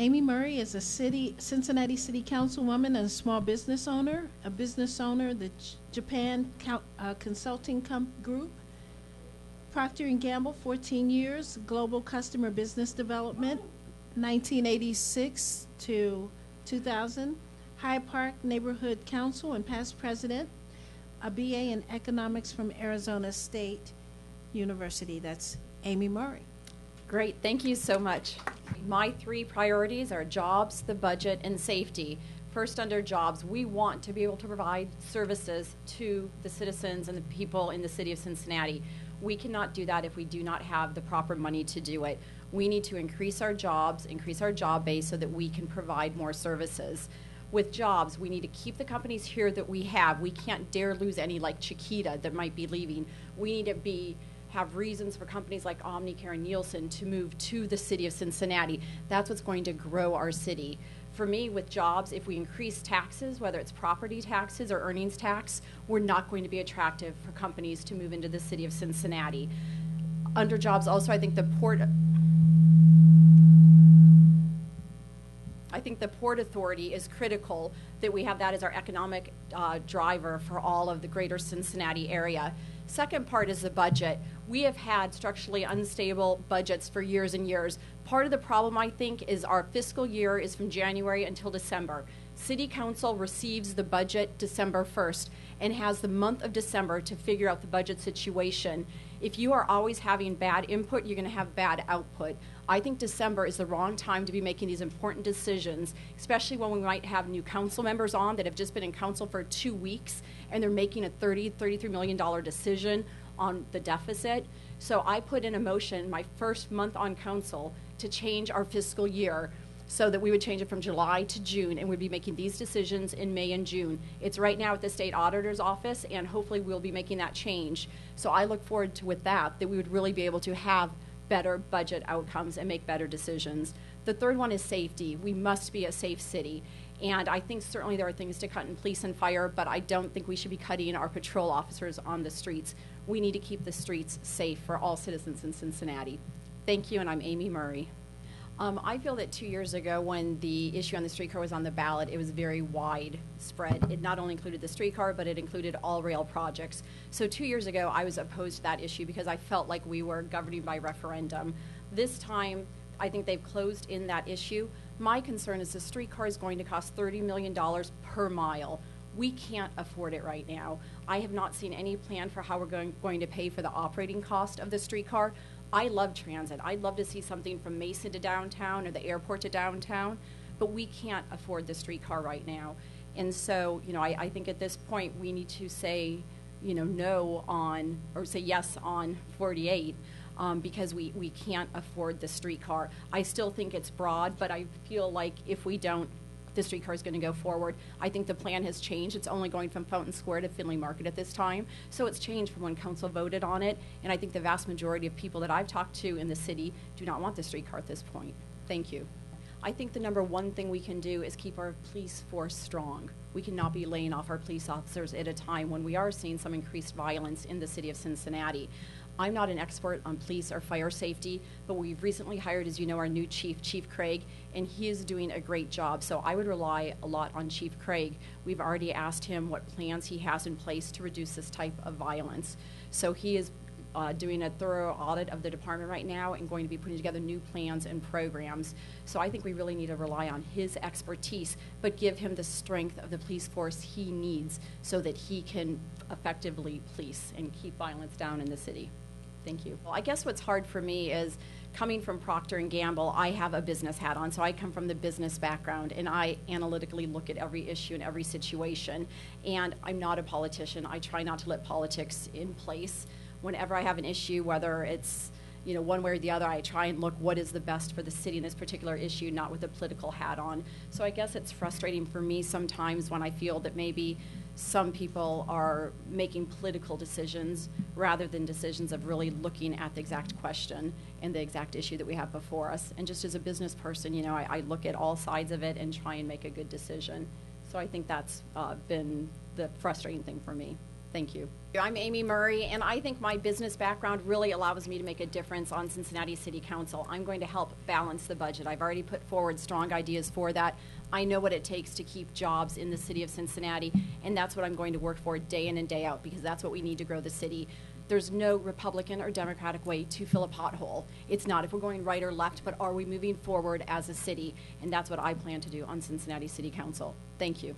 Amy Murray is a Cincinnati City Councilwoman and a small business owner, of the Japan Consulting Group. Procter & Gamble, 14 years, Global Customer Business Development, 1986 to 2000. Hyde Park Neighborhood Council and past president. A BA in Economics from Arizona State University. That's Amy Murray. Great, thank you so much. My three priorities are jobs, the budget, and safety. First, under jobs, we want to be able to provide services to the citizens and the people in the city of Cincinnati. We cannot do that if we do not have the proper money to do it. We need to increase our jobs, increase our job base so that we can provide more services. With jobs, we need to keep the companies here that we have. We can't dare lose any like Chiquita that might be leaving. We need to have reasons for companies like Omnicare and Nielsen to move to the city of Cincinnati. That's what's going to grow our city. For me, with jobs, if we increase taxes, whether it's property taxes or earnings tax, we're not going to be attractive for companies to move into the city of Cincinnati. Under jobs also, I think the Port Authority is critical that we have that as our economic driver for all of the greater Cincinnati area. Second part is the budget. We have had structurally unstable budgets for years and years. Part of the problem, I think, is our fiscal year is from January until December. City Council receives the budget December 1st and has the month of December to figure out the budget situation. If you are always having bad input, you're going to have bad output. I think December is the wrong time to be making these important decisions, especially when we might have new council members on that have just been in council for 2 weeks and they're making a $33 million decision on the deficit. So I put in a motion my first month on council to change our fiscal year so that we would change it from July to June, and we'd be making these decisions in May and June. It's right now at the state auditor's office, and hopefully we'll be making that change. So I look forward to, with that we would really be able to have better budget outcomes and make better decisions. The third one is safety. We must be a safe city. And I think certainly there are things to cut in police and fire, but I don't think we should be cutting our patrol officers on the streets. We need to keep the streets safe for all citizens in Cincinnati. Thank you, and I'm Amy Murray. I feel that 2 years ago when the issue on the streetcar was on the ballot, it was very widespread. It not only included the streetcar, but it included all rail projects. So 2 years ago, I was opposed to that issue because I felt like we were governing by referendum. This time, I think they've closed in that issue. My concern is the streetcar is going to cost $30 million per mile. We can't afford it right now. I have not seen any plan for how we're going to pay for the operating cost of the streetcar. I love transit. I'd love to see something from Mason to downtown or the airport to downtown, but we can't afford the streetcar right now. And so, I think at this point we need to say, no on, or say yes on 48, because we can't afford the streetcar. I still think it's broad, but I feel like if we don't, the streetcar is going to go forward. I think the plan has changed. It's only going from Fountain Square to Finley Market at this time. So it's changed from when council voted on it. And I think the vast majority of people that I've talked to in the city do not want the streetcar at this point. Thank you. I think the number one thing we can do is keep our police force strong. We cannot be laying off our police officers at a time when we are seeing some increased violence in the city of Cincinnati. I'm not an expert on police or fire safety, but we've recently hired, as you know, our new chief, Chief Craig, and he is doing a great job. So I would rely a lot on Chief Craig. We've already asked him what plans he has in place to reduce this type of violence. So he is doing a thorough audit of the department right now and going to be putting together new plans and programs. So I think we really need to rely on his expertise, but give him the strength of the police force he needs so that he can effectively police and keep violence down in the city. Thank you. Well, I guess what's hard for me is coming from Procter & Gamble, I have a business hat on, so I come from the business background, and I analytically look at every issue and every situation, and I'm not a politician. I try not to let politics in place. Whenever I have an issue, whether it's one way or the other, I try and look what is the best for the city in this particular issue, not with a political hat on. So I guess it's frustrating for me sometimes when I feel that maybe some people are making political decisions rather than decisions of really looking at the exact question and the exact issue that we have before us. And just as a business person, I look at all sides of it and try and make a good decision. So I think that's been the frustrating thing for me. Thank you. I'm Amy Murray, and I think my business background really allows me to make a difference on Cincinnati City Council. I'm going to help balance the budget. I've already put forward strong ideas for that. I know what it takes to keep jobs in the city of Cincinnati, and that's what I'm going to work for day in and day out, because that's what we need to grow the city. There's no Republican or Democratic way to fill a pothole. It's not if we're going right or left, but are we moving forward as a city? And that's what I plan to do on Cincinnati City Council. Thank you.